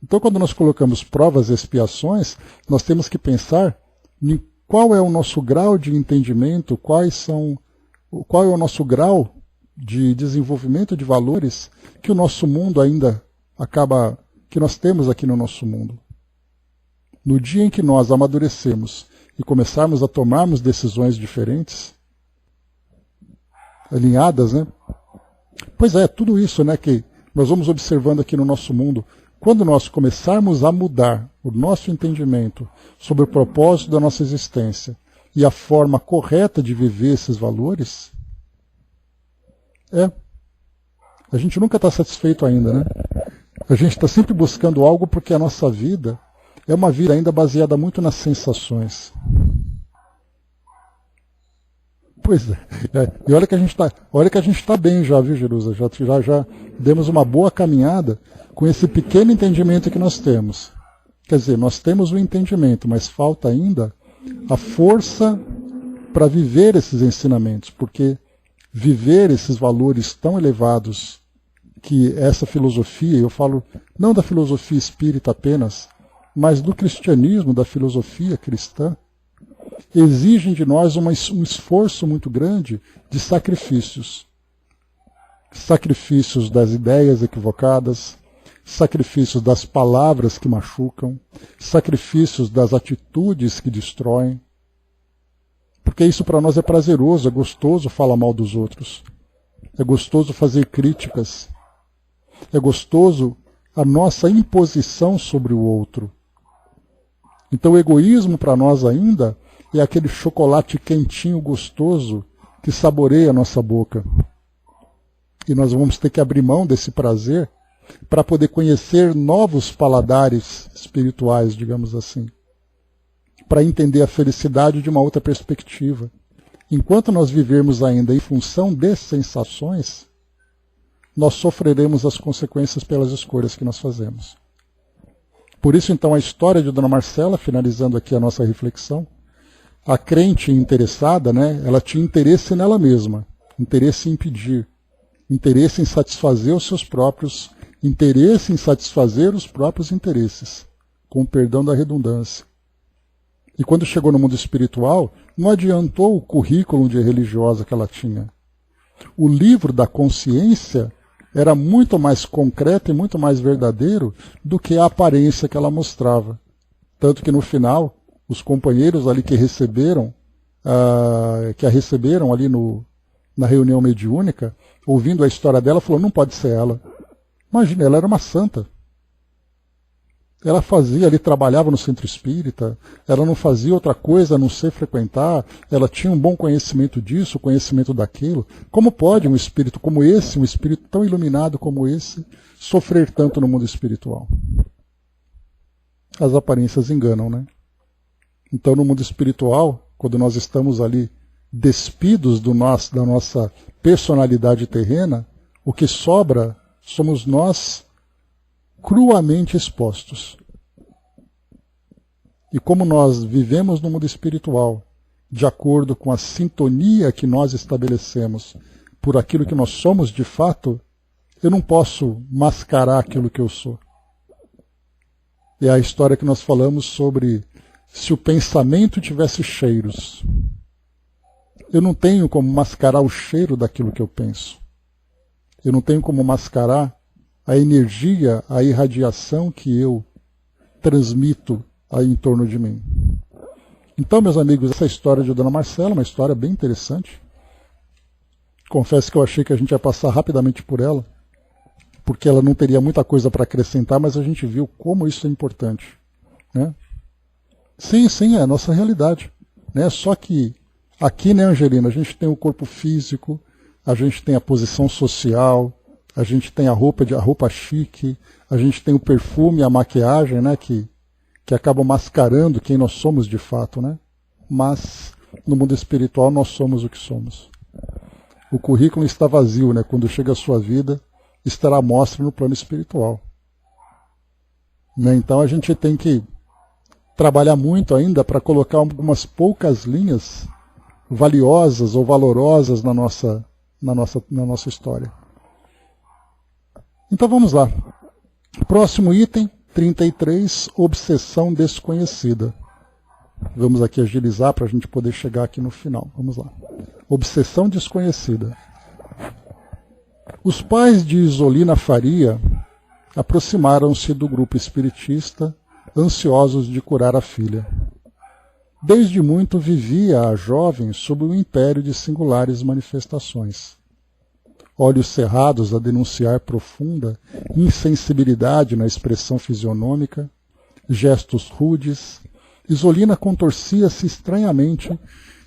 Então, quando nós colocamos provas e expiações, nós temos que pensar em qual é o nosso grau de entendimento, qual é o nosso grau de desenvolvimento de valores que o nosso mundo ainda que nós temos aqui no nosso mundo. No dia em que nós amadurecemos e começarmos a tomarmos decisões diferentes, alinhadas, né? Pois é, tudo isso, né, que nós vamos observando aqui no nosso mundo. Quando nós começarmos a mudar o nosso entendimento sobre o propósito da nossa existência e a forma correta de viver esses valores, a gente nunca está satisfeito ainda, né? A gente está sempre buscando algo porque a nossa vida é uma vida ainda baseada muito nas sensações. Pois é. E olha que a gente está bem já, viu, Jerusa? Já demos uma boa caminhada com esse pequeno entendimento que nós temos. Quer dizer, nós temos o entendimento, mas falta ainda a força para viver esses ensinamentos, porque viver esses valores tão elevados que essa filosofia, eu falo não da filosofia espírita apenas, mas do cristianismo, da filosofia cristã, exigem de nós um esforço muito grande de sacrifícios. Sacrifícios das ideias equivocadas, sacrifícios das palavras que machucam, sacrifícios das atitudes que destroem. Porque isso para nós é prazeroso, é gostoso falar mal dos outros. É gostoso fazer críticas. É gostoso a nossa imposição sobre o outro. Então o egoísmo para nós ainda é aquele chocolate quentinho gostoso que saboreia a nossa boca. E nós vamos ter que abrir mão desse prazer para poder conhecer novos paladares espirituais, digamos assim. Para entender a felicidade de uma outra perspectiva. Enquanto nós vivermos ainda em função de sensações, nós sofreremos as consequências pelas escolhas que nós fazemos. Por isso, então, a história de Dona Marcela, finalizando aqui a nossa reflexão, a crente interessada, né, ela tinha interesse nela mesma, interesse em pedir, interesse em satisfazer os seus próprios, interesse em satisfazer os próprios interesses, com o perdão da redundância. E quando chegou no mundo espiritual, não adiantou o currículo de religiosa que ela tinha. O livro da consciência era muito mais concreto e muito mais verdadeiro do que a aparência que ela mostrava. Tanto que no final, os companheiros ali que a receberam ali na reunião mediúnica, ouvindo a história dela, falou, não pode ser ela. Imagina, ela era uma santa. Ela trabalhava no centro espírita, ela não fazia outra coisa a não ser frequentar, ela tinha um bom conhecimento disso, conhecimento daquilo. Como pode um espírito como esse, um espírito tão iluminado como esse, sofrer tanto no mundo espiritual? As aparências enganam, né? Então, no mundo espiritual, quando nós estamos ali despidos da nossa personalidade terrena, o que sobra somos nós cruamente expostos. E como nós vivemos no mundo espiritual, de acordo com a sintonia que nós estabelecemos por aquilo que nós somos de fato, eu não posso mascarar aquilo que eu sou. É a história que nós falamos sobre se o pensamento tivesse cheiros. Eu não tenho como mascarar o cheiro daquilo que eu penso. Eu não tenho como mascarar a energia, a irradiação que eu transmito aí em torno de mim. Então, meus amigos, essa história de Dona Marcela é uma história bem interessante. Confesso que eu achei que a gente ia passar rapidamente por ela, porque ela não teria muita coisa para acrescentar, mas a gente viu como isso é importante, né? Sim, é a nossa realidade, né? Só que aqui, né, Angelina, a gente tem o corpo físico, a gente tem a posição social, a gente tem a roupa chique, a gente tem o perfume, a maquiagem, né, que acabam mascarando quem nós somos de fato, né? Mas no mundo espiritual nós somos o que somos. O currículo está vazio, né? Quando chega a sua vida, estará à mostra no plano espiritual. Né? Então a gente tem que trabalhar muito ainda para colocar algumas poucas linhas valiosas ou valorosas na nossa história. Então vamos lá. Próximo item, 33, obsessão desconhecida. Vamos aqui agilizar para a gente poder chegar aqui no final. Vamos lá. Obsessão desconhecida. Os pais de Isolina Faria aproximaram-se do grupo espiritista, ansiosos de curar a filha. Desde muito vivia a jovem sob o império de singulares manifestações. Olhos cerrados a denunciar profunda insensibilidade na expressão fisionômica, gestos rudes, Isolina contorcia-se estranhamente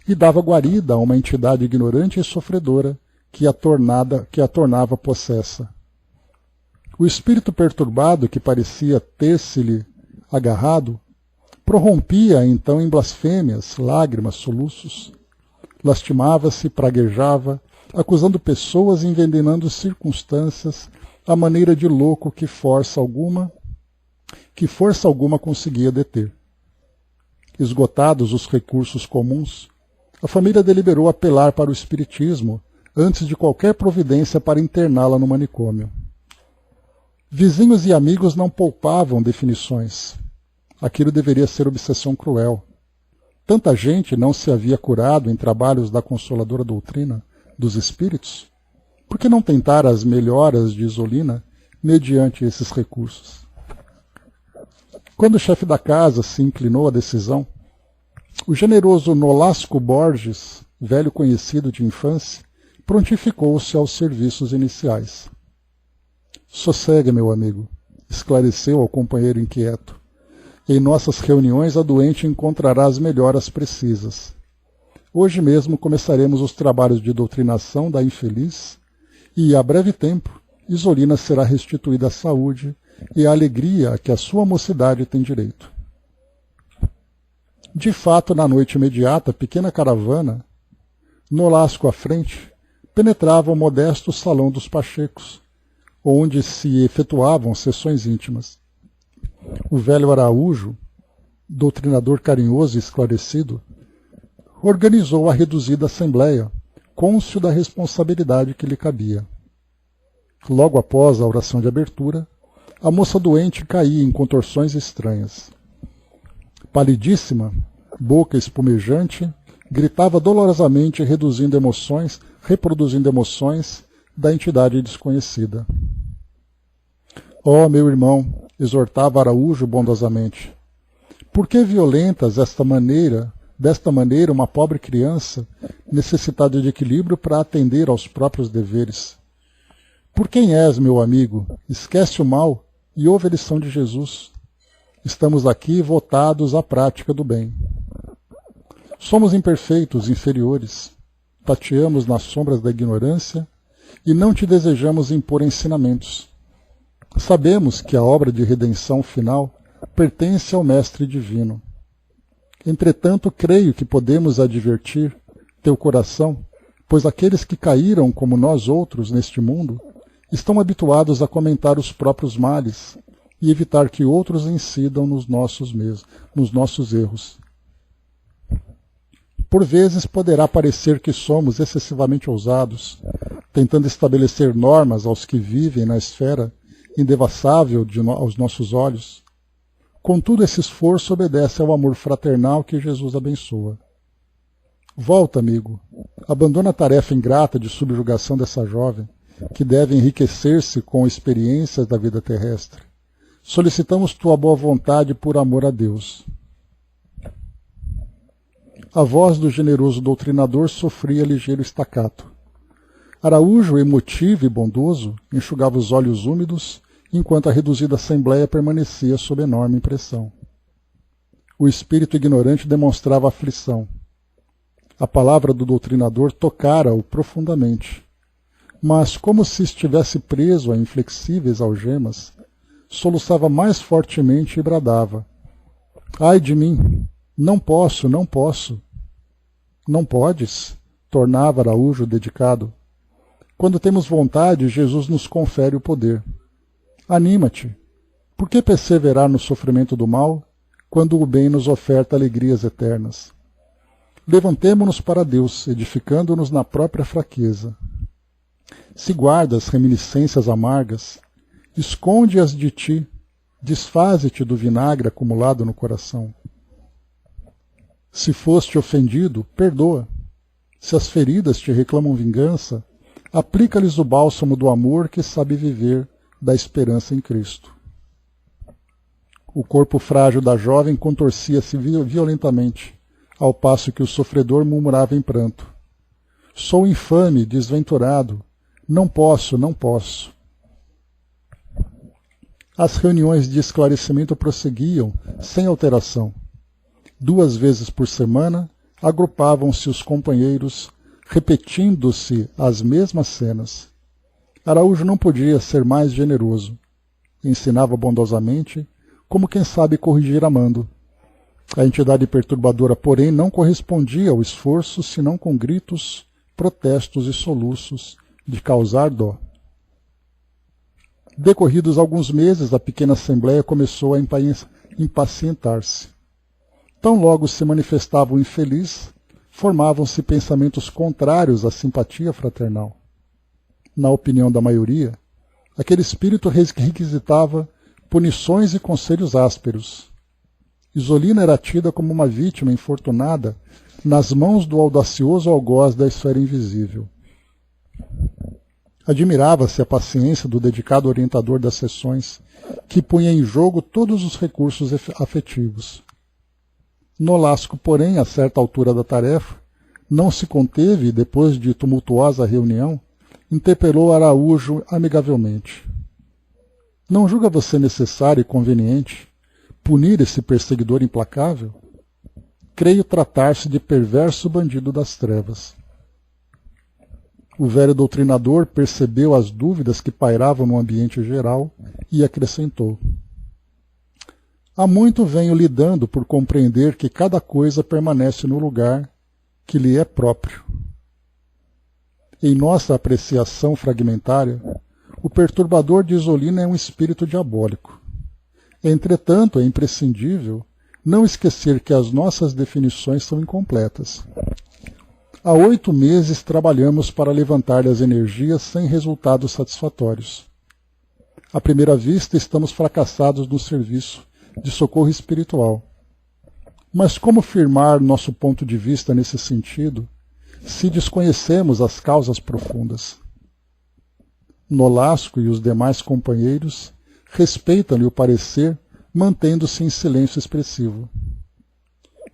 e dava guarida a uma entidade ignorante e sofredora que a tornava possessa. O espírito perturbado, que parecia ter-se-lhe agarrado, prorrompia então em blasfêmias, lágrimas, soluços. Lastimava-se, praguejava, acusando pessoas e envenenando circunstâncias à maneira de louco que força alguma conseguia deter. Esgotados os recursos comuns, a família deliberou apelar para o espiritismo antes de qualquer providência para interná-la no manicômio. Vizinhos e amigos não poupavam definições. Aquilo deveria ser obsessão cruel. Tanta gente não se havia curado em trabalhos da consoladora doutrina dos espíritos? Por que não tentar as melhoras de Isolina mediante esses recursos? Quando o chefe da casa se inclinou à decisão, o generoso Nolasco Borges, velho conhecido de infância, prontificou-se aos serviços iniciais. Sossegue, meu amigo, esclareceu ao companheiro inquieto. Em nossas reuniões a doente encontrará as melhoras precisas. Hoje mesmo começaremos os trabalhos de doutrinação da infeliz e, a breve tempo, Isolina será restituída à saúde e à alegria a que a sua mocidade tem direito. De fato, na noite imediata, a pequena caravana, Nolasco à frente, penetrava o modesto salão dos Pachecos, onde se efetuavam sessões íntimas. O velho Araújo, doutrinador carinhoso e esclarecido, organizou a reduzida assembleia, cônscio da responsabilidade que lhe cabia. Logo após a oração de abertura, a moça doente caía em contorções estranhas. Palidíssima, boca espumejante, gritava dolorosamente reproduzindo emoções da entidade desconhecida. Ó, meu irmão, exortava Araújo bondosamente, por que violentas desta maneira uma pobre criança necessitada de equilíbrio para atender aos próprios deveres? Por quem és, meu amigo? Esquece o mal e ouve a lição de Jesus. Estamos aqui votados à prática do bem. Somos imperfeitos, inferiores. Tateamos nas sombras da ignorância e não te desejamos impor ensinamentos. Sabemos que a obra de redenção final pertence ao Mestre Divino. Entretanto, creio que podemos advertir teu coração, pois aqueles que caíram como nós outros neste mundo estão habituados a comentar os próprios males e evitar que outros incidam nos nossos erros. Por vezes poderá parecer que somos excessivamente ousados, tentando estabelecer normas aos que vivem na esfera indevassável aos nossos olhos. Contudo, esse esforço obedece ao amor fraternal que Jesus abençoa. Volta, amigo, abandona a tarefa ingrata de subjugação dessa jovem, que deve enriquecer-se com experiências da vida terrestre. Solicitamos tua boa vontade por amor a Deus. A voz do generoso doutrinador sofria ligeiro estacato. Araújo, emotivo e bondoso, enxugava os olhos úmidos, enquanto a reduzida assembleia permanecia sob enorme impressão. O espírito ignorante demonstrava aflição. A palavra do doutrinador tocara-o profundamente, mas, como se estivesse preso a inflexíveis algemas, soluçava mais fortemente e bradava: ai de mim! Não posso, não posso. Não podes? Tornava Araújo dedicado. Quando temos vontade, Jesus nos confere o poder. Anima-te. Por que perseverar no sofrimento do mal, quando o bem nos oferta alegrias eternas? Levantemo-nos para Deus, edificando-nos na própria fraqueza. Se guardas reminiscências amargas, esconde-as de ti, desfaze-te do vinagre acumulado no coração. Se foste ofendido, perdoa. Se as feridas te reclamam vingança, aplica-lhes o bálsamo do amor que sabe viver da esperança em Cristo. O corpo frágil da jovem contorcia-se violentamente, ao passo que o sofredor murmurava em pranto: sou infame, desventurado, não posso, não posso. As reuniões de esclarecimento prosseguiam, sem alteração. 2 vezes por semana, agrupavam-se os companheiros, repetindo-se as mesmas cenas. Araújo não podia ser mais generoso. Ensinava bondosamente, como quem sabe corrigir amando. A entidade perturbadora, porém, não correspondia ao esforço, senão com gritos, protestos e soluços, de causar dó. Decorridos alguns meses, a pequena assembleia começou a impacientar-se. Tão logo se manifestava o infeliz, formavam-se pensamentos contrários à simpatia fraternal. Na opinião da maioria, aquele espírito requisitava punições e conselhos ásperos. Isolina era tida como uma vítima infortunada nas mãos do audacioso algoz da esfera invisível. Admirava-se a paciência do dedicado orientador das sessões, que punha em jogo todos os recursos afetivos. Nolasco, porém, a certa altura da tarefa, não se conteve e, depois de tumultuosa reunião, interpelou Araújo amigavelmente. Não julga você necessário e conveniente punir esse perseguidor implacável? Creio tratar-se de perverso bandido das trevas. O velho doutrinador percebeu as dúvidas que pairavam no ambiente geral e acrescentou: há muito venho lidando por compreender que cada coisa permanece no lugar que lhe é próprio. Em nossa apreciação fragmentária, o perturbador de Isolina é um espírito diabólico. Entretanto, é imprescindível não esquecer que as nossas definições são incompletas. Há 8 meses trabalhamos para levantar as energias sem resultados satisfatórios. À primeira vista, estamos fracassados no serviço de socorro espiritual. Mas como firmar nosso ponto de vista nesse sentido, se desconhecemos as causas profundas? Nolasco e os demais companheiros respeitam-lhe o parecer, mantendo-se em silêncio expressivo.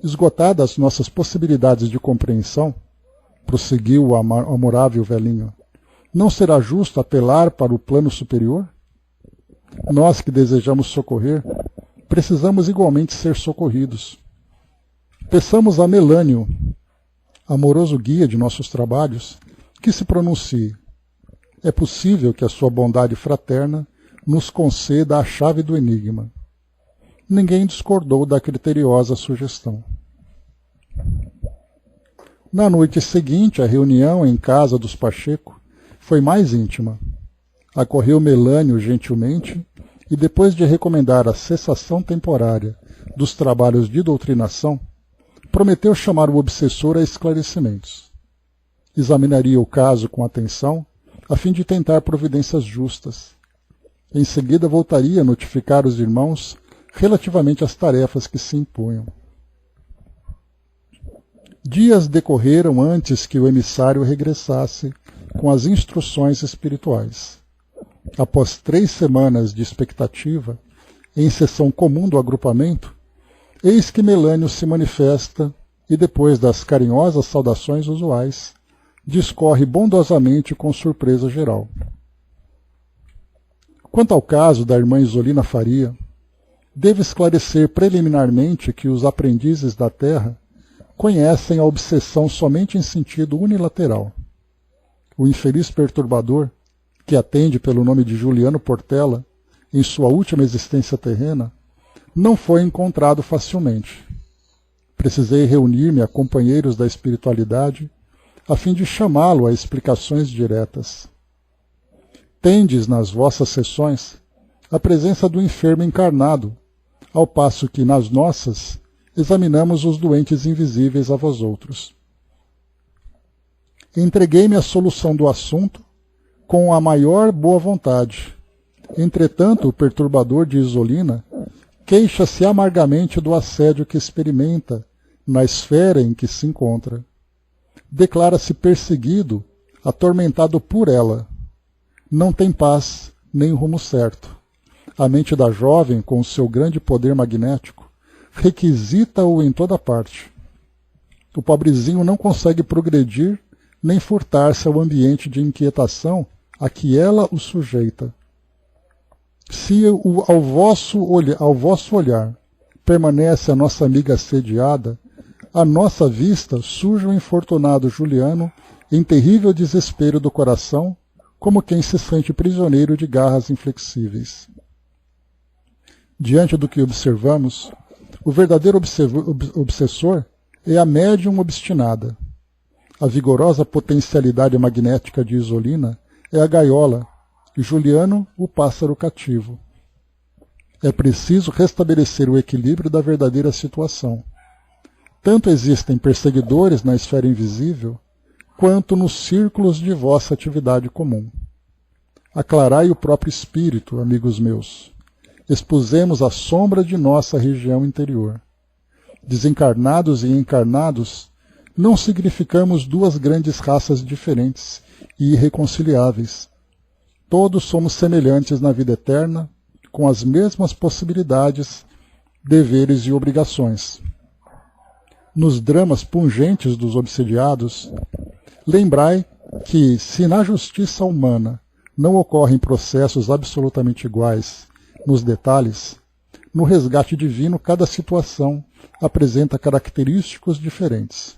Esgotadas nossas possibilidades de compreensão, prosseguiu o amorável velhinho, não será justo apelar para o plano superior? Nós que desejamos socorrer, precisamos igualmente ser socorridos. Peçamos a Melânio, amoroso guia de nossos trabalhos, que se pronuncie. É possível que a sua bondade fraterna nos conceda a chave do enigma. Ninguém discordou da criteriosa sugestão. Na noite seguinte, a reunião em casa dos Pacheco foi mais íntima. Acorreu Melânio gentilmente e, depois de recomendar a cessação temporária dos trabalhos de doutrinação, prometeu chamar o obsessor a esclarecimentos. Examinaria o caso com atenção, a fim de tentar providências justas. Em seguida voltaria a notificar os irmãos relativamente às tarefas que se impunham. Dias decorreram antes que o emissário regressasse com as instruções espirituais. Após 3 semanas de expectativa, em sessão comum do agrupamento, eis que Melânio se manifesta e, depois das carinhosas saudações usuais, discorre bondosamente com surpresa geral. Quanto ao caso da irmã Isolina Faria, devo esclarecer preliminarmente que os aprendizes da Terra conhecem a obsessão somente em sentido unilateral. O infeliz perturbador, que atende pelo nome de Juliano Portela, em sua última existência terrena, não foi encontrado facilmente. Precisei reunir-me a companheiros da espiritualidade a fim de chamá-lo a explicações diretas. Tendes nas vossas sessões a presença do enfermo encarnado, ao passo que nas nossas examinamos os doentes invisíveis a vós outros. Entreguei-me à solução do assunto com a maior boa vontade. Entretanto, o perturbador de Isolina queixa-se amargamente do assédio que experimenta na esfera em que se encontra. Declara-se perseguido, atormentado por ela. Não tem paz, nem rumo certo. A mente da jovem, com o seu grande poder magnético, requisita-o em toda parte. O pobrezinho não consegue progredir nem furtar-se ao ambiente de inquietação a que ela o sujeita. Se ao vosso olhar permanece a nossa amiga assediada, à nossa vista surge o infortunado Juliano em terrível desespero do coração, como quem se sente prisioneiro de garras inflexíveis. Diante do que observamos, o verdadeiro obsessor é a médium obstinada. A vigorosa potencialidade magnética de Isolina é a gaiola, e Juliano o pássaro cativo. É preciso restabelecer o equilíbrio da verdadeira situação. Tanto existem perseguidores na esfera invisível, quanto nos círculos de vossa atividade comum. Aclarai o próprio espírito, amigos meus. Expusemos a sombra de nossa região interior. Desencarnados e encarnados, não significamos 2 grandes raças diferentes e irreconciliáveis. Todos somos semelhantes na vida eterna, com as mesmas possibilidades, deveres e obrigações. Nos dramas pungentes dos obsediados, lembrai que, se na justiça humana não ocorrem processos absolutamente iguais nos detalhes, no resgate divino cada situação apresenta característicos diferentes.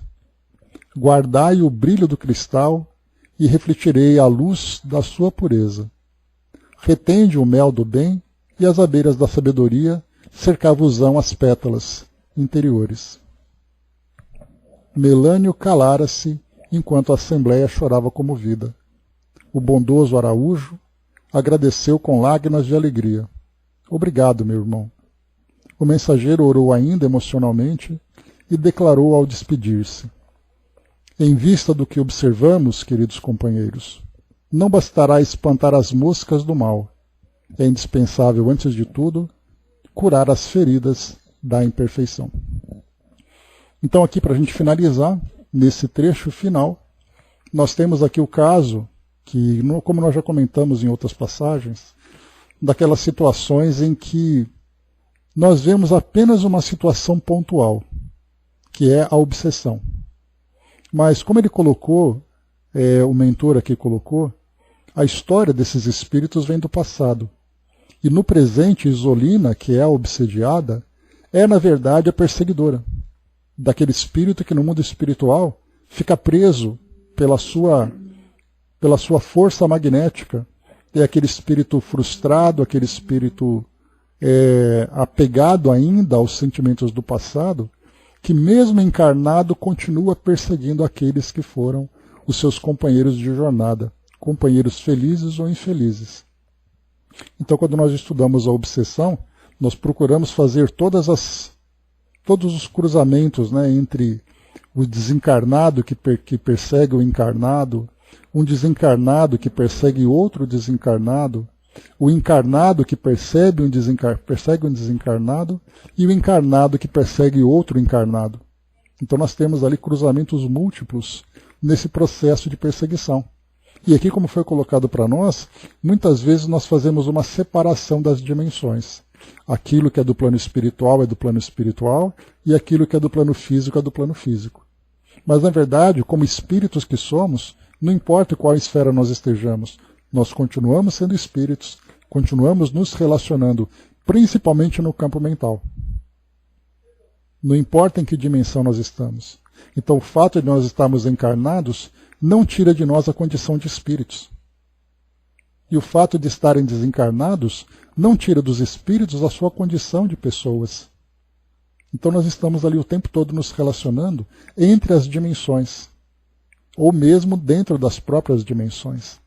Guardai o brilho do cristal e refletirei a luz da sua pureza. Retende o mel do bem e as abelhas da sabedoria cercavos-ão as pétalas interiores. Melânio calara-se enquanto a assembleia chorava comovida. O bondoso Araújo agradeceu com lágrimas de alegria. Obrigado, meu irmão. O mensageiro orou ainda emocionalmente e declarou ao despedir-se. Em vista do que observamos, queridos companheiros, não bastará espantar as moscas do mal. É indispensável, antes de tudo, curar as feridas da imperfeição. Então, aqui, para a gente finalizar, nesse trecho final, nós temos aqui o caso, que, como nós já comentamos em outras passagens, daquelas situações em que nós vemos apenas uma situação pontual, que é a obsessão. Mas, como ele colocou, o mentor aqui colocou, a história desses espíritos vem do passado. E no presente, Isolina, que é a obsediada, é, na verdade, a perseguidora daquele espírito que no mundo espiritual fica preso pela sua força magnética. É aquele espírito frustrado, aquele espírito apegado ainda aos sentimentos do passado, que mesmo encarnado continua perseguindo aqueles que foram os seus companheiros de jornada, companheiros felizes ou infelizes. Então, quando nós estudamos a obsessão, nós procuramos fazer todos os cruzamentos, né, entre o desencarnado que persegue o encarnado, um desencarnado que persegue outro desencarnado, o encarnado que persegue um desencarnado e o encarnado que persegue outro encarnado. Então nós temos ali cruzamentos múltiplos nesse processo de perseguição. E aqui, como foi colocado para nós, muitas vezes nós fazemos uma separação das dimensões. Aquilo que é do plano espiritual é do plano espiritual e aquilo que é do plano físico é do plano físico. Mas, na verdade, como espíritos que somos, não importa qual esfera nós estejamos, nós continuamos sendo espíritos, continuamos nos relacionando, principalmente no campo mental. Não importa em que dimensão nós estamos. Então, o fato de nós estarmos encarnados não tira de nós a condição de espíritos. E o fato de estarem desencarnados não tira dos espíritos a sua condição de pessoas. Então nós estamos ali o tempo todo nos relacionando entre as dimensões, ou mesmo dentro das próprias dimensões.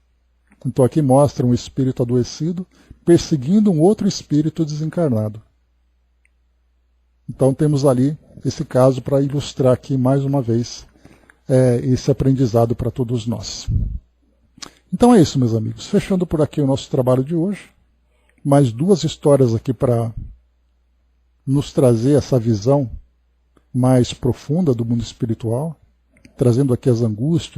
Então aqui mostra um espírito adoecido perseguindo um outro espírito desencarnado. Então temos ali esse caso para ilustrar aqui mais uma vez esse aprendizado para todos nós. Então é isso, meus amigos. Fechando por aqui o nosso trabalho de hoje. Mais duas histórias aqui para nos trazer essa visão mais profunda do mundo espiritual, trazendo aqui as angústias,